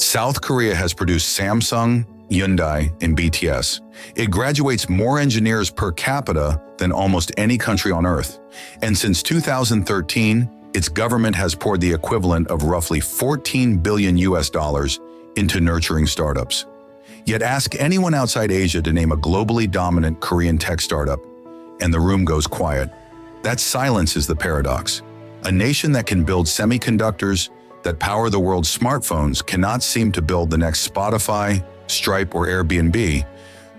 South Korea has produced Samsung, Hyundai, and BTS. It graduates more engineers per capita than almost any country on Earth. And since 2013, its government has poured the equivalent of roughly $14 billion into nurturing startups. Yet ask anyone outside Asia to name a globally dominant Korean tech startup, and the room goes quiet. That silence is the paradox. A nation that can build semiconductors that power the world's smartphones cannot seem to build the next Spotify, Stripe, or Airbnb.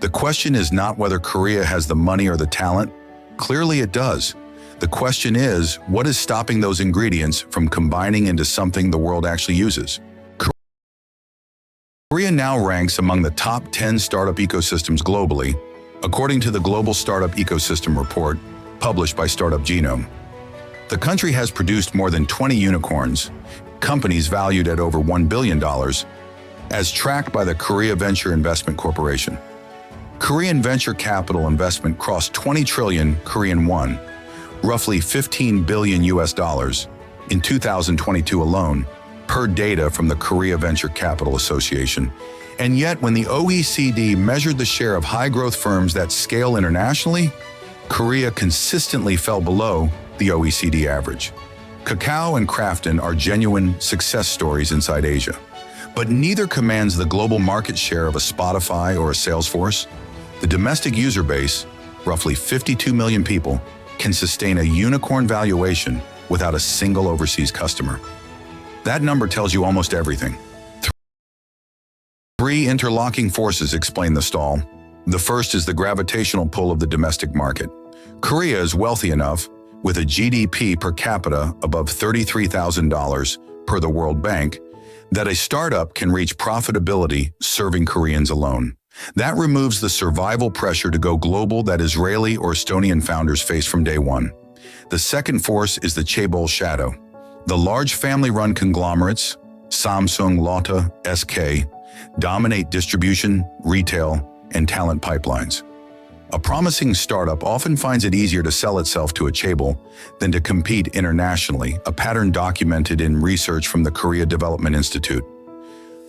The question is not whether Korea has the money or the talent. Clearly it does. The question is, what is stopping those ingredients from combining into something the world actually uses? Korea now ranks among the top 10 startup ecosystems globally, according to the Global Startup Ecosystem Report, published by Startup Genome. The country has produced more than 20 unicorns, companies valued at over $1 billion, as tracked by the Korea Venture Investment Corporation. Korean venture capital investment crossed 20 trillion Korean won, roughly $15 billion in 2022 alone, per data from the Korea Venture Capital Association. And yet, when the OECD measured the share of high-growth firms that scale internationally, Korea consistently fell below the OECD average. Kakao and Krafton are genuine success stories inside Asia, but neither commands the global market share of a Spotify or a Salesforce. The domestic user base, roughly 52 million people, can sustain a unicorn valuation without a single overseas customer. That number tells you almost everything. Three interlocking forces explain the stall. The first is the gravitational pull of the domestic market. Korea is wealthy enough, with a GDP per capita above $33,000 per the World Bank, that a startup can reach profitability serving Koreans alone. That removes the survival pressure to go global that Israeli or Estonian founders face from day one. The second force is the chaebol shadow. The large family-run conglomerates, Samsung, Lotte, SK, dominate distribution, retail, and talent pipelines. A promising startup often finds it easier to sell itself to a chaebol than to compete internationally, a pattern documented in research from the Korea Development Institute.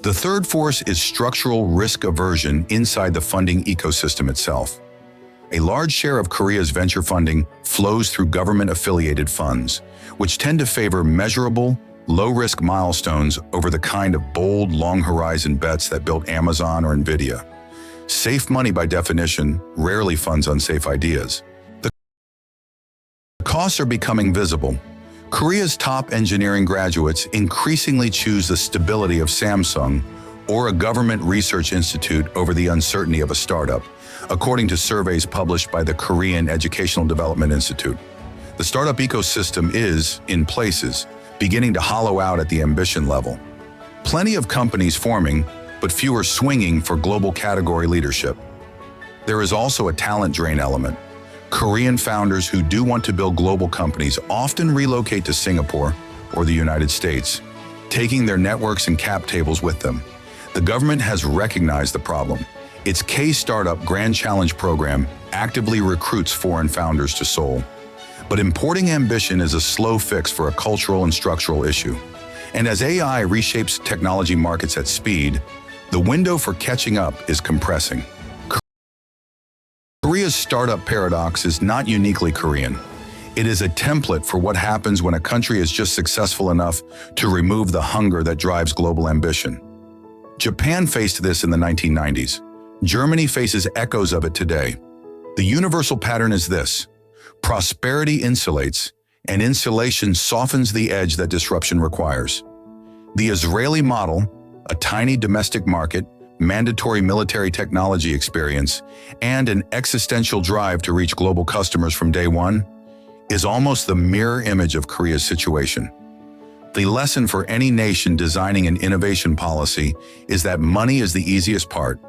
The third force is structural risk aversion inside the funding ecosystem itself. A large share of Korea's venture funding flows through government-affiliated funds, which tend to favor measurable, low-risk milestones over the kind of bold, long-horizon bets that built Amazon or Nvidia. Safe money, by definition, rarely funds unsafe ideas. The costs are becoming visible. Korea's top engineering graduates increasingly choose the stability of Samsung or a government research institute over the uncertainty of a startup, according to surveys published by the Korean Educational Development Institute. The startup ecosystem is, in places, beginning to hollow out at the ambition level. Plenty of companies forming, but fewer swinging for global category leadership. There is also a talent drain element. Korean founders who do want to build global companies often relocate to Singapore or the United States, taking their networks and cap tables with them. The government has recognized the problem. Its K-Startup Grand Challenge program actively recruits foreign founders to Seoul. But importing ambition is a slow fix for a cultural and structural issue. And as AI reshapes technology markets at speed, the window for catching up is compressing. Korea's startup paradox is not uniquely Korean. It is a template for what happens when a country is just successful enough to remove the hunger that drives global ambition. Japan faced this in the 1990s. Germany faces echoes of it today. The universal pattern is this: prosperity insulates, and insulation softens the edge that disruption requires. The Israeli model, a tiny domestic market, mandatory military technology experience, and an existential drive to reach global customers from day one, is almost the mirror image of Korea's situation. The lesson for any nation designing an innovation policy is that money is the easiest part.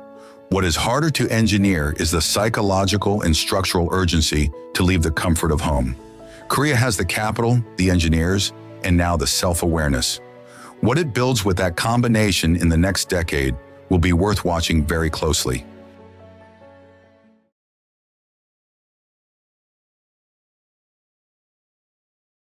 What is harder to engineer is the psychological and structural urgency to leave the comfort of home. Korea has the capital, the engineers, and now the self-awareness. What it builds with that combination in the next decade will be worth watching very closely.